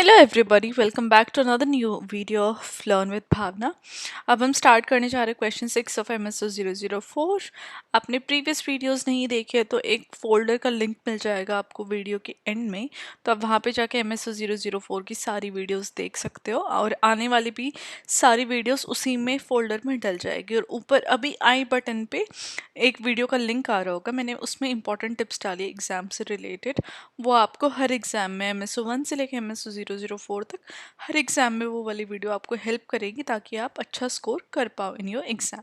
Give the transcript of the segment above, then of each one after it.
Hello everybody, welcome back to another new video of learn with Bhavna. अब हम start करने जा रहे हैं क्वेश्चन 6 ऑफ MSO 004। आपने प्रीवियस वीडियोस नहीं देखे तो एक फोल्डर का लिंक मिल जाएगा आपको वीडियो के एंड में, तो आप वहाँ पे जाके MSO 004 की सारी वीडियोस देख सकते हो और आने वाली भी सारी वीडियोस उसी में फोल्डर में डल जाएगी। और ऊपर अभी आई बटन पे एक वीडियो का लिंक आ रहा होगा, मैंने उसमें इंपॉर्टेंट टिप्स डाली एग्जाम से रिलेटेड। वो आपको हर एग्ज़ाम में MSO 1 से लेकर MSO 004 तक हर एग्ज़ाम में वो वाली वीडियो आपको हेल्प करेगी ताकि आप अच्छा स्कोर कर पाओ इन योर एग्ज़ाम।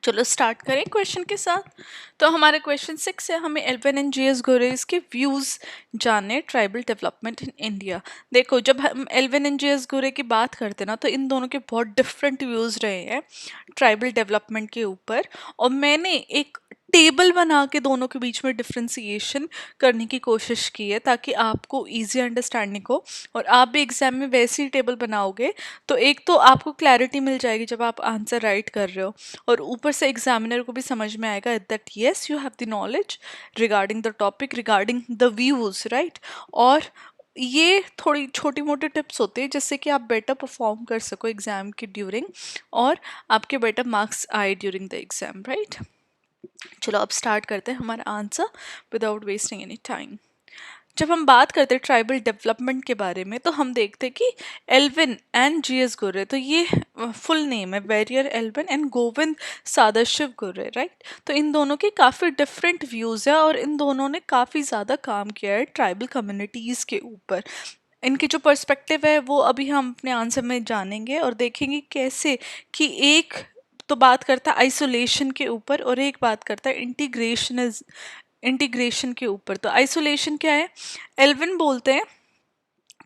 चलो स्टार्ट करें क्वेश्चन के साथ। तो हमारे क्वेश्चन 6 है, हमें एल्विन एंड GS गोरेज के व्यूज़ जानने ट्राइबल डेवलपमेंट इन इंडिया। देखो, जब हम एल्विन एंड GS गोरे की बात करते हैं ना, तो इन दोनों के बहुत डिफरेंट व्यूज़ रहे हैं ट्राइबल डेवलपमेंट के ऊपर, और मैंने एक टेबल बना के दोनों के बीच में डिफ्रेंसिएशन करने की कोशिश की है ताकि आपको इजी अंडरस्टैंडिंग हो। और आप भी एग्जाम में वैसी ही टेबल बनाओगे तो एक तो आपको क्लैरिटी मिल जाएगी जब आप आंसर राइट कर रहे हो, और ऊपर से एग्जामिनर को भी समझ में आएगा that yes you have the knowledge regarding the topic, regarding the views, right. और ये थोड़ी छोटी मोटी टिप्स होती है जिससे कि आप बेटर परफॉर्म कर सको एग्जाम के ड्यूरिंग, और आपके बेटर मार्क्स आए ड्यूरिंग द एग्जाम, राइट। चलो अब स्टार्ट करते हैं हमारा answer without wasting any time. जब हम बात करते हैं ट्राइबल डेवलपमेंट के बारे में तो हम देखते हैं कि एल्विन एंड GS गोरे, तो ये फुल नेम है Verrier Elwin and Govind सादाशिव Gore, right. तो इन दोनों के काफ़ी डिफरेंट व्यूज़ है और इन दोनों ने काफ़ी ज़्यादा काम किया है ट्राइबल कम्युनिटीज़ के ऊपर। इनकी जो पर्सपेक्टिव है वो अभी हम अपने आंसर में जानेंगे और देखेंगे कैसे कि एक तो बात करता है आइसोलेशन के ऊपर और एक बात करता है इंटीग्रेशन के ऊपर। तो आइसोलेशन क्या है? एल्विन बोलते हैं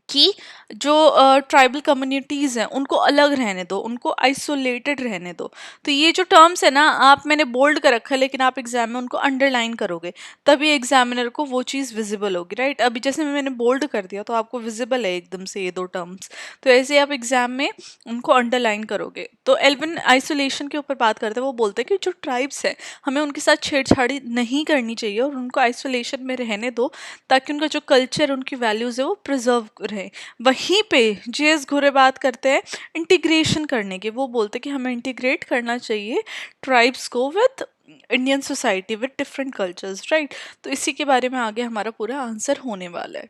कि जो ट्राइबल कम्युनिटीज़ हैं उनको अलग रहने दो, उनको आइसोलेटेड रहने दो। तो ये जो टर्म्स है ना, आप मैंने बोल्ड कर रखा है लेकिन आप एग्जाम में उनको अंडरलाइन करोगे तभी एग्जामिनर को वो चीज़ विजिबल होगी, राइट। अभी जैसे मैंने बोल्ड कर दिया तो आपको विजिबल है एकदम से ये दो टर्म्स, तो ऐसे आप एग्जाम में उनको अंडरलाइन करोगे। तो एल्विन आइसोलेशन के ऊपर बात करते हैं, वो बोलते हैं कि जो ट्राइब्स हैं हमें उनके साथ छेड़छाड़ी नहीं करनी चाहिए और उनको आइसोलेशन में रहने दो ताकि उनका जो कल्चर, उनकी वैल्यूज़ है वो प्रिजर्व रहे। वहीं पे GS घोरे बात करते हैं इंटीग्रेशन करने की, वो बोलते हैं कि हमें इंटीग्रेट करना चाहिए ट्राइब्स को with Indian society with different cultures, right. तो इसी के बारे में आगे हमारा पूरा आंसर होने वाला है।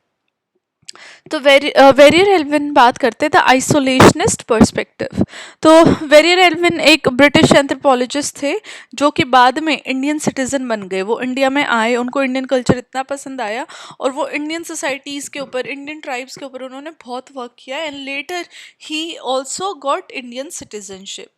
तो वेरियर एल्विन बात करते हैं द आइसोलेशनिस्ट पर्सपेक्टिव। तो वेरियर एल्विन एक ब्रिटिश एंथ्रोपोलॉजिस्ट थे जो कि बाद में इंडियन सिटीजन बन गए। वो इंडिया में आए, उनको इंडियन कल्चर इतना पसंद आया और वो इंडियन सोसाइटीज़ के ऊपर, इंडियन ट्राइब्स के ऊपर उन्होंने बहुत वर्क किया and later he also got Indian citizenship.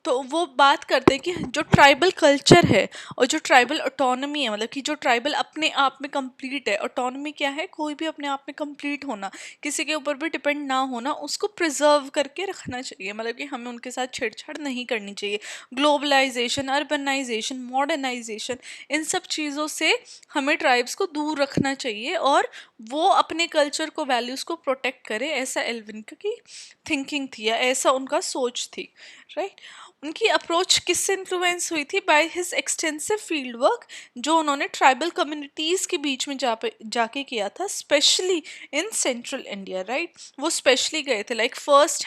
तो वो बात करते हैं कि जो ट्राइबल कल्चर है और जो ट्राइबल ऑटोनमी है, मतलब कि जो ट्राइबल अपने आप में कंप्लीट है। ऑटोनमी क्या है? कोई भी अपने आप में कंप्लीट होना, किसी के ऊपर भी डिपेंड ना होना, उसको प्रिजर्व करके रखना चाहिए। मतलब कि हमें उनके साथ छेड़छाड़ नहीं करनी चाहिए। ग्लोबलाइजेशन, अर्बनाइजेशन, मॉडर्नाइजेशन, इन सब चीज़ों से हमें ट्राइब्स को दूर रखना चाहिए और वो अपने कल्चर को, वैल्यूज़ को प्रोटेक्ट करे। ऐसा एल्विन की थिंकिंग थी या ऐसा उनका सोच थी, राइट। उनकी अप्रोच किससे इन्फ्लुएंस हुई थी? By his extensive field work जो उन्होंने ट्राइबल कम्युनिटीज़ के बीच में जाके किया था, specially in central India, right. वो स्पेशली गए थे, लाइक फर्स्ट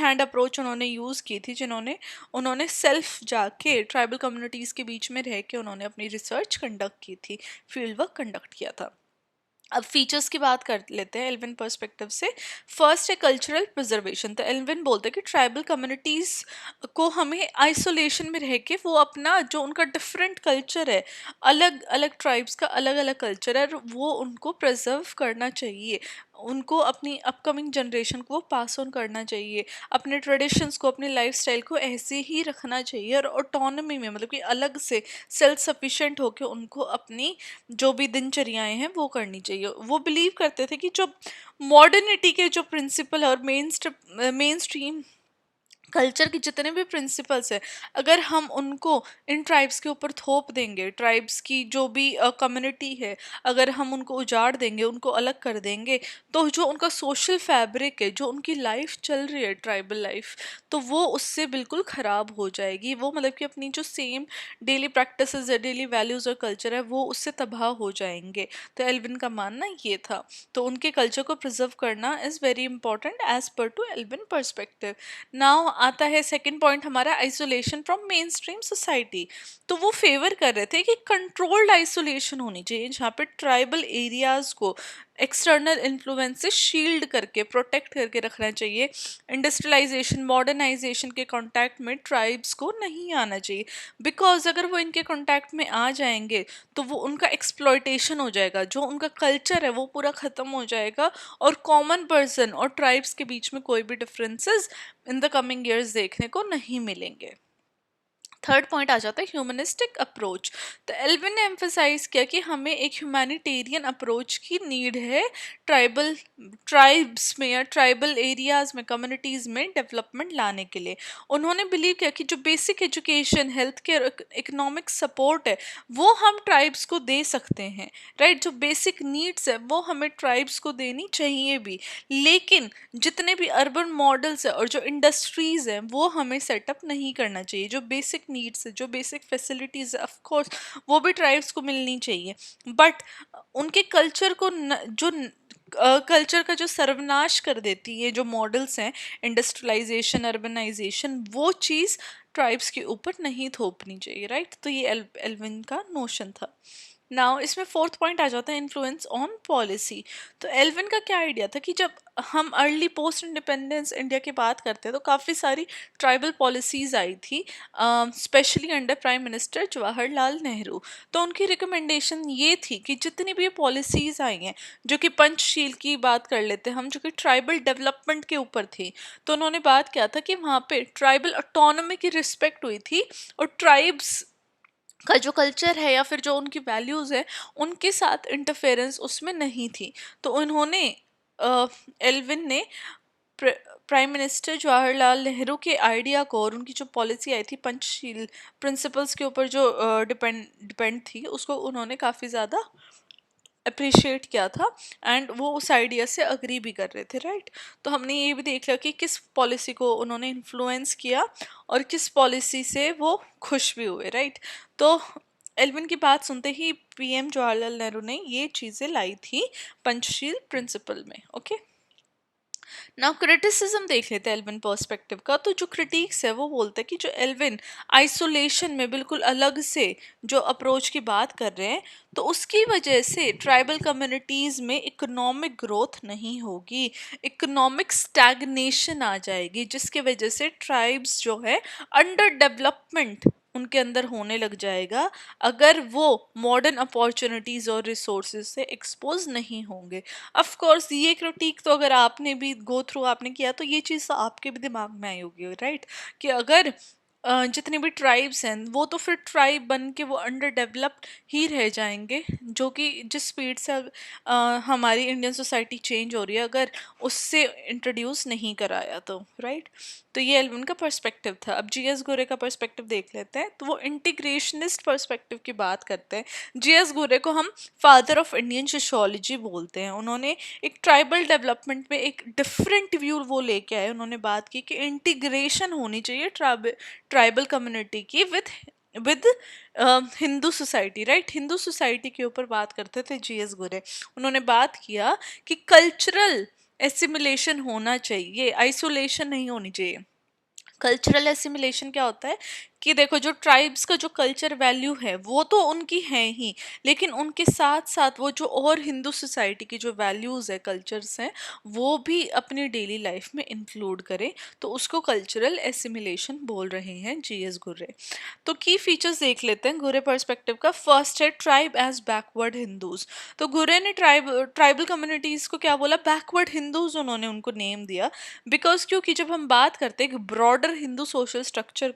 हैंड अप्रोच उन्होंने यूज़ की थी, जिन्होंने उन्होंने सेल्फ जाके ट्राइबल कम्युनिटीज़ के बीच में रह के उन्होंने अपनी रिसर्च कंडक्ट की थी, फील्ड वर्क कंडक्ट किया था। अब फीचर्स की बात कर लेते हैं एल्विन पर्सपेक्टिव से। फर्स्ट है कल्चरल प्रिजर्वेशन। तो एल्विन बोलते हैं कि ट्राइबल कम्युनिटीज़ को हमें आइसोलेशन में रह के वो अपना जो उनका डिफरेंट कल्चर है, अलग अलग ट्राइब्स का अलग अलग कल्चर है, वो उनको प्रिजर्व करना चाहिए। उनको अपनी अपकमिंग जनरेशन को पास ऑन करना चाहिए, अपने ट्रेडिशंस को, अपने लाइफस्टाइल को ऐसे ही रखना चाहिए और ऑटोनमी में, मतलब कि अलग से सेल्फ सफिशिएंट होकर उनको अपनी जो भी दिनचर्याएं हैं वो करनी चाहिए। वो बिलीव करते थे कि जो मॉडर्निटी के जो प्रिंसिपल और मेन स्ट्रीम कल्चर के जितने भी प्रिंसिपल्स हैं, अगर हम उनको इन ट्राइब्स के ऊपर थोप देंगे, ट्राइब्स की जो भी कम्युनिटी है, अगर हम उनको उजाड़ देंगे, उनको अलग कर देंगे, तो जो उनका सोशल फैब्रिक है, जो उनकी लाइफ चल रही है ट्राइबल लाइफ, तो वो उससे बिल्कुल ख़राब हो जाएगी। वो मतलब कि अपनी जो सेम डेली प्रैक्टिसेस है, डेली वैल्यूज़ और कल्चर है, वो उससे तबाह हो जाएंगे। तो एल्विन का मानना ये था। तो उनके कल्चर को प्रिजर्व करना is very important as per to Elwin perspective. Now आता है सेकंड पॉइंट हमारा, isolation from main stream society. तो वो फेवर कर रहे थे कि कंट्रोल्ड आइसोलेशन होनी चाहिए, जहाँ पे ट्राइबल एरियाज को एक्सटर्नल इन्फ्लुएंस से शील्ड करके प्रोटेक्ट करके रखना चाहिए। इंडस्ट्रियलाइजेशन, मॉडर्नाइजेशन के कांटेक्ट में ट्राइब्स को नहीं आना चाहिए, बिकॉज अगर वो इनके कांटेक्ट में आ जाएंगे तो वो उनका एक्सप्लॉयटेशन हो जाएगा, जो उनका कल्चर है वो पूरा ख़त्म हो जाएगा, और कॉमन पर्सन और ट्राइब्स के बीच में कोई भी differences in the coming years देखने को नहीं मिलेंगे। थर्ड पॉइंट आ जाता है ह्यूमनिस्टिक अप्रोच। तो एल्विन ने एम्फेसाइज किया कि हमें एक ह्यूमैनिटेरियन अप्रोच की नीड है ट्राइबल ट्राइब्स में या ट्राइबल एरियाज में, कम्युनिटीज़ में डेवलपमेंट लाने के लिए। उन्होंने बिलीव किया कि जो basic education, health care, economic support है, वो हम ट्राइब्स को दे सकते हैं, राइट। जो बेसिक नीड्स है वो हमें ट्राइब्स को देनी चाहिए भी, लेकिन जितने भी अर्बन मॉडल्स है और जो इंडस्ट्रीज़ हैं वो हमें सेटअप नहीं करना चाहिए। जो बेसिक नीड्स है, जो बेसिक फैसिलिटीज़ है, ऑफ कोर्स वो भी ट्राइब्स को मिलनी चाहिए, बट उनके कल्चर को जो कल्चर का जो सर्वनाश कर देती है जो मॉडल्स हैं, इंडस्ट्रियलाइजेशन, अर्बनाइजेशन, वो चीज़ ट्राइब्स के ऊपर नहीं थोपनी चाहिए, राइट। तो ये एल्विन का नोशन था। नाउ इसमें फोर्थ पॉइंट आ जाता है, इन्फ्लुएंस ऑन पॉलिसी। तो एल्विन का क्या आइडिया था कि जब हम अर्ली पोस्ट इंडिपेंडेंस इंडिया की बात करते हैं तो काफ़ी सारी ट्राइबल पॉलिसीज़ आई थी, specially under prime minister Jawaharlal Nehru. तो उनकी रिकमेंडेशन ये थी कि जितनी भी पॉलिसीज़ आई हैं, जो कि पंचशील की बात कर लेते हैं हम, जो कि ट्राइबल डेवलपमेंट के ऊपर थी, तो उन्होंने बात किया था कि वहाँ पे ट्राइबल ऑटोनॉमी की रिस्पेक्ट हुई थी, और ट्राइब्स का जो कल्चर है या फिर जो उनकी वैल्यूज़ है उनके साथ इंटरफेरेंस उसमें नहीं थी। तो उन्होंने एल्विन ने प्राइम मिनिस्टर जवाहरलाल नेहरू के आइडिया को और उनकी जो पॉलिसी आई थी पंचशील प्रिंसिपल्स के ऊपर जो डिपेंड थी, उसको उन्होंने काफ़ी ज़्यादा अप्रिशिएट किया था, एंड वो उस आइडिया से अग्री भी कर रहे थे, राइट। तो हमने ये भी देख लिया कि किस पॉलिसी को उन्होंने इन्फ्लुएंस किया और किस पॉलिसी से वो खुश भी हुए, राइट। तो एल्विन की बात सुनते ही पीएम जवाहरलाल नेहरू ने ये चीज़ें लाई थी पंचशील प्रिंसिपल में, ओके। नाउ क्रिटिसिज्म देख लेते हैं एल्विन पर्सपेक्टिव का। तो जो क्रिटिक्स है वो बोलते हैं कि जो एल्विन आइसोलेशन में बिल्कुल अलग से जो अप्रोच की बात कर रहे हैं, तो उसकी वजह से ट्राइबल कम्युनिटीज़ में इकोनॉमिक ग्रोथ नहीं होगी, इकोनॉमिक स्टैग्नेशन आ जाएगी, जिसके वजह से ट्राइब्स जो है अंडर डेवलपमेंट उनके अंदर होने लग जाएगा, अगर वो मॉडर्न अपॉर्चुनिटीज़ और रिसोर्सेज से एक्सपोज नहीं होंगे। ऑफ कोर्स ये क्रिटिक तो अगर आपने भी गो थ्रू आपने किया तो ये चीज़ तो आपके भी दिमाग में आई होगी, राइट, कि अगर जितने भी ट्राइब्स हैं वो तो फिर ट्राइब बन के वो अंडर डेवलप्ड ही रह जाएंगे, जो कि जिस स्पीड से हमारी इंडियन सोसाइटी चेंज हो रही है, अगर उससे इंट्रोड्यूस नहीं कराया तो, राइट। तो ये एल्विन का पर्सपेक्टिव था। अब जीएस गोरे का पर्सपेक्टिव देख लेते हैं। तो वो इंटीग्रेशनिस्ट पर्सपेक्टिव की बात करते हैं। जीएस गोरे को हम फादर ऑफ इंडियन सोशियोलॉजी बोलते हैं। उन्होंने एक ट्राइबल डेवलपमेंट में एक डिफरेंट व्यू वो लेके आए। उन्होंने बात की कि इंटीग्रेशन होनी चाहिए ट्राइबल कम्युनिटी की with Hindu society, right. Hindu society के ऊपर बात करते थे जीएस गोरे। उन्होंने बात किया कि कल्चरल एसिमिलेशन होना चाहिए, आइसोलेशन नहीं होनी चाहिए। कल्चरल एसिमिलेशन क्या होता है कि देखो, जो ट्राइब्स का जो कल्चर वैल्यू है वो तो उनकी है ही, लेकिन उनके साथ साथ वो जो और हिंदू सोसाइटी की जो वैल्यूज़ है, कल्चर्स हैं, वो भी अपनी डेली लाइफ में इंक्लूड करें। तो उसको कल्चरल एसिमिलेशन बोल रहे हैं जीएस गुर्रे। तो की फीचर्स देख लेते हैं गुर्रे पर्सपेक्टिव का। फर्स्ट है ट्राइब एज बैकवर्ड हिंदूज। तो गुर्रे ने ट्राइबल कम्युनिटीज़ को क्या बोला, बैकवर्ड हिंदूज उन्होंने उनको नेम दिया। बिकॉज क्योंकि जब हम बात करते हैं कि broader Hindu social structure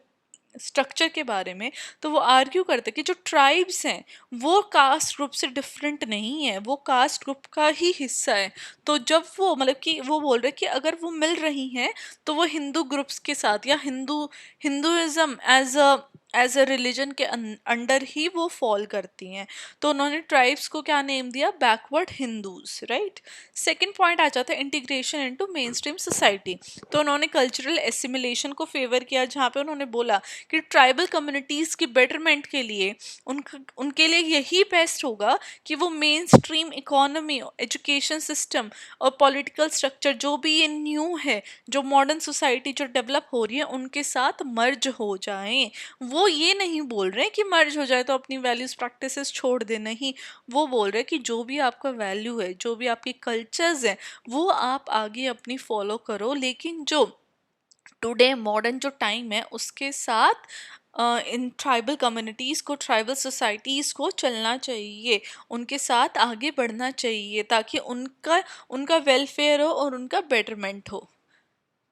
structure के बारे में, तो वो आर्ग्यू करते कि जो ट्राइब्स हैं वो कास्ट ग्रुप से डिफरेंट नहीं है, वो कास्ट ग्रुप का ही हिस्सा है। तो जब वो मतलब कि वो बोल रहे कि अगर वो मिल रही हैं तो वो हिंदू ग्रुप्स के साथ या हिंदुइज्म एज अ रिलीजन के अंडर ही वो फॉल करती हैं। तो उन्होंने ट्राइब्स को क्या नेम दिया, backward Hindus, right. Second point आ जाता है integration into main stream society. तो उन्होंने कल्चरल एसिमिलेशन को फेवर किया, जहाँ पे उन्होंने बोला कि ट्राइबल कम्युनिटीज़ की बेटरमेंट के लिए उनके लिए यही बेस्ट होगा कि वो main stream economy, education system और पॉलिटिकल स्ट्रक्चर जो भी ये न्यू है, जो मॉडर्न सोसाइटी जो डेवलप हो रही है उनके साथ मर्ज हो जाएं। वो ये नहीं बोल रहे कि मर्ज हो जाए तो अपनी वैल्यूज प्रैक्टिसेस छोड़ दे, नहीं, वो बोल रहे कि जो भी आपका वैल्यू है, जो भी आपकी कल्चर्स हैं, वो आप आगे अपनी फॉलो करो, लेकिन जो टुडे मॉडर्न जो टाइम है उसके साथ इन ट्राइबल कम्युनिटीज़ को, ट्राइबल सोसाइटीज़ को चलना चाहिए, उनके साथ आगे बढ़ना चाहिए ताकि उनका उनका वेलफेयर हो और उनका बेटरमेंट हो।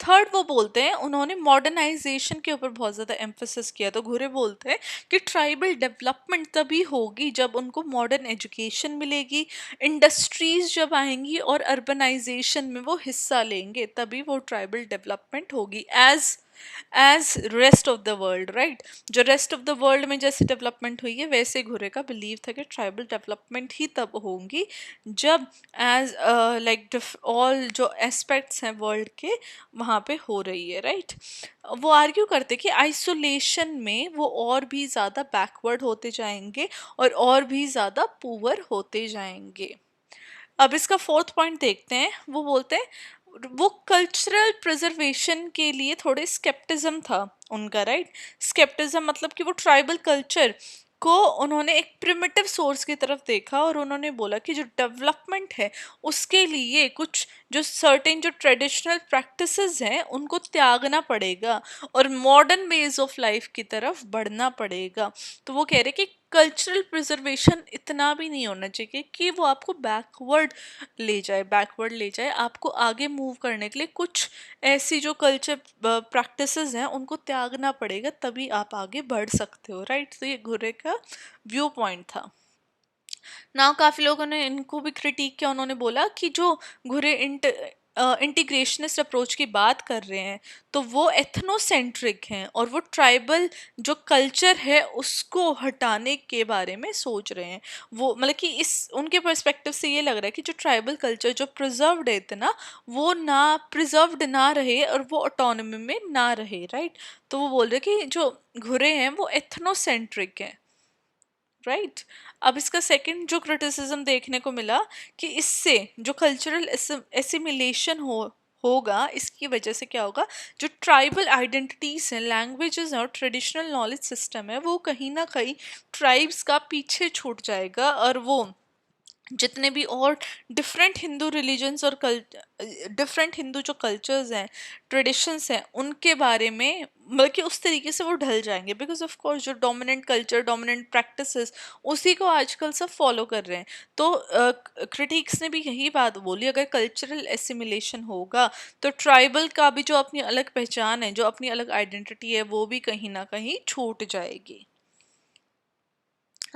थर्ड वो बोलते हैं, उन्होंने मॉडर्नाइजेशन के ऊपर बहुत ज़्यादा एम्फोसिस किया। तो घुरे बोलते हैं कि ट्राइबल डेवलपमेंट तभी होगी जब उनको मॉडर्न एजुकेशन मिलेगी, इंडस्ट्रीज जब आएंगी और अर्बनाइजेशन में वो हिस्सा लेंगे, तभी वो ट्राइबल डेवलपमेंट होगी as rest of the world, right. जो रेस्ट ऑफ द वर्ल्ड में जैसे डेवलपमेंट हुई है, वैसे घुरे का बिलीव था कि ट्राइबल डेवलपमेंट ही तब होंगी जब एज लाइक ऑल जो एस्पेक्ट्स हैं वर्ल्ड के वहाँ पे हो रही है, राइट। वो आर्ग्यू करते कि आइसोलेशन में वो और भी ज़्यादा बैकवर्ड होते जाएंगे और भी ज़्यादा पुअर होते जाएंगे। अब इसका फोर्थ पॉइंट देखते हैं। वो बोलते हैं वो कल्चरल प्रिजर्वेशन के लिए थोड़े स्केप्टिज्म था उनका, राइट। स्केप्टिज्म मतलब कि वो ट्राइबल कल्चर को उन्होंने एक प्रिमिटिव सोर्स की तरफ देखा और उन्होंने बोला कि जो डेवलपमेंट है उसके लिए कुछ जो सर्टेन जो ट्रेडिशनल प्रैक्टिसेस हैं उनको त्यागना पड़ेगा और मॉडर्न वेज ऑफ लाइफ की तरफ बढ़ना पड़ेगा। तो वो कह रहे कि कल्चरल प्रिजर्वेशन इतना भी नहीं होना चाहिए कि वो आपको बैकवर्ड ले जाए। आपको आगे मूव करने के लिए कुछ ऐसी जो कल्चर प्रैक्टिसेस हैं उनको त्यागना पड़ेगा, तभी आप आगे बढ़ सकते हो, राइट। तो ये घुरे का व्यू पॉइंट था ना। काफ़ी लोगों ने इनको भी क्रिटिक किया। उन्होंने बोला कि जो घुरे इंटीग्रेशनिस्ट अप्रोच की बात कर रहे हैं तो वो एथनोसेंट्रिक हैं और वो ट्राइबल जो कल्चर है उसको हटाने के बारे में सोच रहे हैं। वो मतलब कि इस उनके पर्सपेक्टिव से ये लग रहा है कि जो ट्राइबल कल्चर जो प्रिजर्व्ड है इतना, वो ना प्रिजर्व्ड ना रहे और वो ऑटोनॉमी में ना रहे, राइट। तो वो बोल रहे कि जो घुरे हैं वो एथनोसेंट्रिक हैं, राइट। अब इसका सेकंड जो क्रिटिसिज्म देखने को मिला कि इससे जो कल्चरल एसिमिलेशन होगा, इसकी वजह से क्या होगा, जो ट्राइबल आइडेंटिटीज हैं, लैंग्वेजेस हैं और ट्रेडिशनल नॉलेज सिस्टम है, वो कहीं ना कहीं ट्राइब्स का पीछे छूट जाएगा और वो जितने भी और डिफरेंट हिंदू रिलीजन्स और डिफरेंट हिंदू जो कल्चर्स हैं, ट्रेडिशंस हैं, उनके बारे में बल्कि उस तरीके से वो ढल जाएंगे। बिकॉज ऑफ कोर्स जो डोमिनेंट कल्चर, डोमिनेंट प्रैक्टिसेस, उसी को आजकल सब फॉलो कर रहे हैं। तो क्रिटिक्स ने भी यही बात बोली, अगर कल्चरल एसिमिलेशन होगा तो ट्राइबल का भी जो अपनी अलग पहचान है, जो अपनी अलग आइडेंटिटी है, वो भी कहीं ना कहीं छूट जाएगी।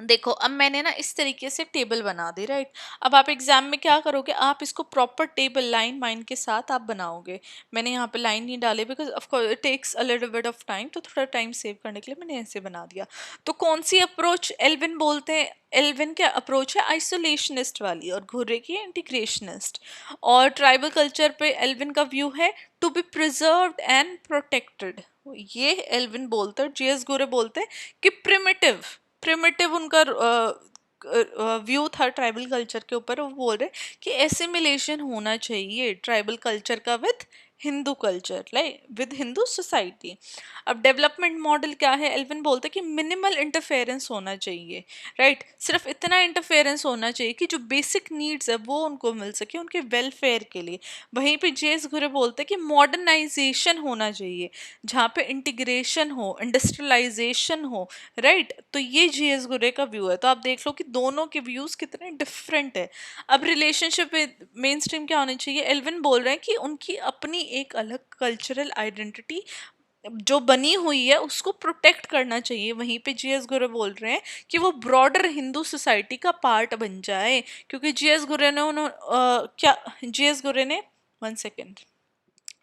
देखो अब मैंने ना इस तरीके से टेबल बना दी, राइट। अब आप एग्जाम में क्या करोगे, आप इसको प्रॉपर टेबल लाइन माइंड के साथ आप बनाओगे। मैंने यहाँ पे लाइन नहीं डाले because of course it takes a little bit of time, तो थोड़ा टाइम सेव करने के लिए मैंने ऐसे बना दिया। तो कौन सी अप्रोच एल्विन बोलते हैं, एल्विन क्या अप्रोच है, आइसोलेशनिस्ट वाली, और घुर्रे की इंटीग्रेशनिस्ट। और ट्राइबल कल्चर पे एल्विन का व्यू है to be preserved and protected, ये एल्विन बोलते हैं। जीएस घुरे बोलते हैं कि प्रिमिटिव प्रिमिटिव उनका व्यू था ट्राइबल कल्चर के ऊपर। वो बोल रहे कि एसिमिलेशन होना चाहिए ट्राइबल कल्चर का with Hindu culture, like with Hindu society. अब डेवलपमेंट मॉडल क्या है, एल्विन बोलते हैं कि मिनिमल इंटरफेरेंस होना चाहिए, राइट। सिर्फ इतना इंटरफेरेंस होना चाहिए कि जो बेसिक नीड्स है वो उनको मिल सके उनके वेलफेयर के लिए। वहीं पे जेस घुरे बोलते हैं कि मॉडर्नाइजेशन होना चाहिए, जहाँ पे इंटीग्रेशन हो, इंडस्ट्रियलाइजेशन हो, राइट। तो ये जीएस गुरे का व्यू है। तो आप देख लो कि दोनों के व्यूज कितने डिफरेंट है। अब रिलेशनशिप में मेन स्ट्रीम क्या होनी चाहिए, एल्विन बोल रहे हैं कि उनकी अपनी एक अलग कल्चरल आइडेंटिटी जो बनी हुई है उसको प्रोटेक्ट करना चाहिए। वहीं पे जीएस गुरु बोल रहे हैं कि वो ब्रॉडर हिंदू सोसाइटी का पार्ट बन जाए, क्योंकि जीएस गुरु ने क्या जीएस गुरु ने 1 सेकेंड,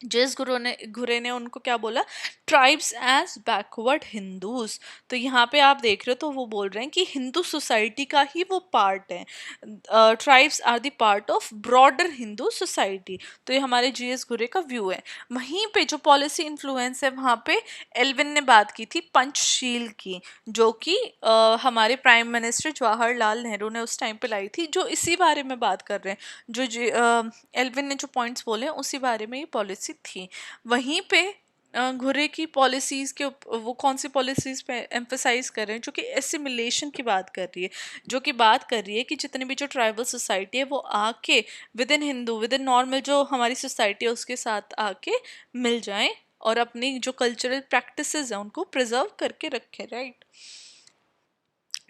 जिस गुरु ने उनको क्या बोला, ट्राइब्स एज बैकवर्ड हिंदूज। तो यहाँ पे आप देख रहे हो तो वो बोल रहे हैं कि हिंदू सोसाइटी का ही वो पार्ट है, tribes are the part of broader Hindu society. तो ये हमारे जीएस गुरु का व्यू है। वहीं पे जो पॉलिसी इन्फ्लुएंस है वहाँ पे एल्विन ने बात की थी पंचशील की, जो कि हमारे प्राइम मिनिस्टर जवाहरलाल नेहरू ने उस टाइम पे लाई थी, जो इसी बारे में बात कर रहे हैं। एल्विन ने जो पॉइंट्स बोले हैं उसी बारे में ये पॉलिसी थी। वहीं पे घुरे की पॉलिसीज के वो कौन सी पॉलिसीज पे एम्फेसाइज कर रहे हैं, जो कि एसिमिलेशन की बात कर रही है, जो कि बात कर रही है कि जितने भी जो ट्राइबल सोसाइटी है वो आके with in Hindu, with in normal जो हमारी सोसाइटी है उसके साथ आके मिल जाएं और अपनी जो कल्चरल प्रैक्टिसेस हैं उनको प्रिजर्व करके रखें, राइट।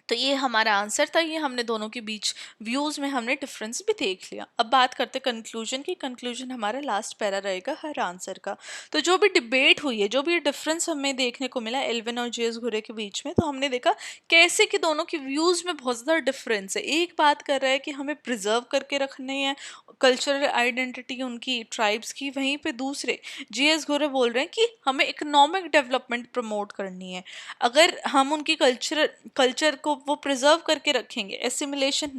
तो ये हमारा आंसर था। ये हमने दोनों के बीच व्यूज़ में हमने डिफरेंस भी देख लिया। अब बात करते कंक्लूजन की। कंक्लूजन हमारा लास्ट पैरा रहेगा हर आंसर का। तो जो भी डिबेट हुई है, जो भी डिफरेंस हमें देखने को मिला एल्विन और जेएस घुरे के बीच में, तो हमने देखा कैसे कि दोनों के व्यूज़ में बहुत ज़्यादा डिफरेंस है। एक बात कर रहा है कि हमें प्रिजर्व करके रखने हैं कल्चरल आइडेंटिटी उनकी ट्राइब्स की, वहीं पे दूसरे जेएस घुरे बोल रहे हैं कि हमें इकोनॉमिक डेवलपमेंट प्रमोट करनी है। अगर हम उनकी कल्चर को वो प्रिजर्व करके रखेंगे, एसिमिलेशन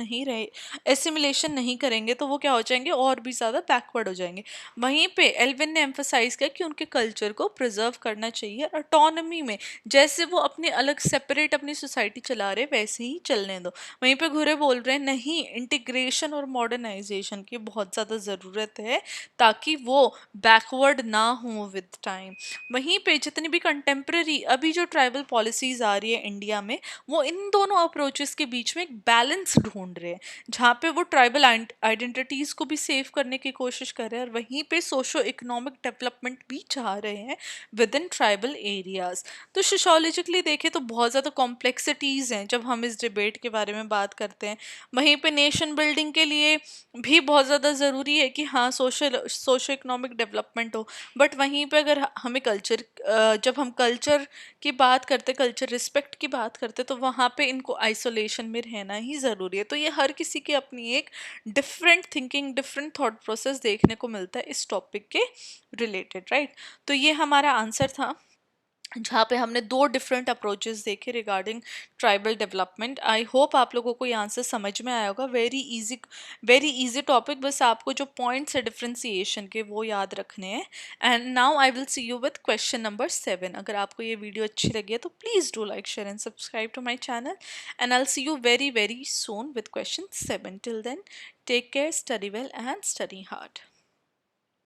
नहीं करेंगे, तो वो क्या हो जाएंगे, और भी ज़्यादा बैकवर्ड हो जाएंगे। वहीं पे एल्विन ने एम्फोसाइज किया कि उनके कल्चर को प्रिजर्व करना चाहिए, ऑटोनॉमी में जैसे वो अपने अलग सेपरेट अपनी सोसाइटी चला रहे वैसे ही चलने दो। वहीं पे घुरे बोल रहे हैं नहीं, इंटीग्रेशन और मॉडर्नाइजेशन की बहुत ज़्यादा ज़रूरत है ताकि वो बैकवर्ड ना हो विद टाइम। वहीं पे जितनी भी कंटेम्प्रेरी अभी जो ट्राइबल पॉलिसीज़ आ रही है इंडिया में, वो इन दोनों अप्रोचेस के बीच में एक बैलेंस ढूंढ रहे हैं, जहाँ पे वो ट्राइबल आइडेंटिटीज़ को भी सेव करने की कोशिश कर रहे हैं और वहीं पे सोशो इकोनॉमिक डेवलपमेंट भी चाह रहे हैं विद इन ट्राइबल एरियाज। तो सोशोलॉजिकली देखें तो बहुत ज़्यादा कॉम्प्लेक्सिटीज़ हैं जब हम इस डिबेट के बारे में बात करते हैं। वहीं पे नेशन बिल्डिंग के लिए भी बहुत ज़्यादा ज़रूरी है कि हाँ सोशो इकोनॉमिक डेवलपमेंट हो, बट वहीं पे अगर हमें जब हम कल्चर की बात करते, कल्चर रिस्पेक्ट की बात करते, तो वहाँ पे इनको आइसोलेशन में रहना ही ज़रूरी है। तो ये हर किसी की अपनी एक different thinking, different thought process देखने को मिलता है इस टॉपिक के रिलेटेड, राइट। तो ये हमारा आंसर था, जहाँ पे हमने दो डिफरेंट अप्रोचेस देखे regarding tribal development. I hope आप लोगों को ये आंसर समझ में आया होगा। वेरी इजी टॉपिक, बस आपको जो पॉइंट्स है डिफ्रेंसिएशन के वो याद रखने हैं। And now I will see you with question number 7। अगर आपको ये वीडियो अच्छी लगी है तो please do like, share and subscribe to my channel, and I will see you very very soon with question 7। Till then take care, study well and study hard.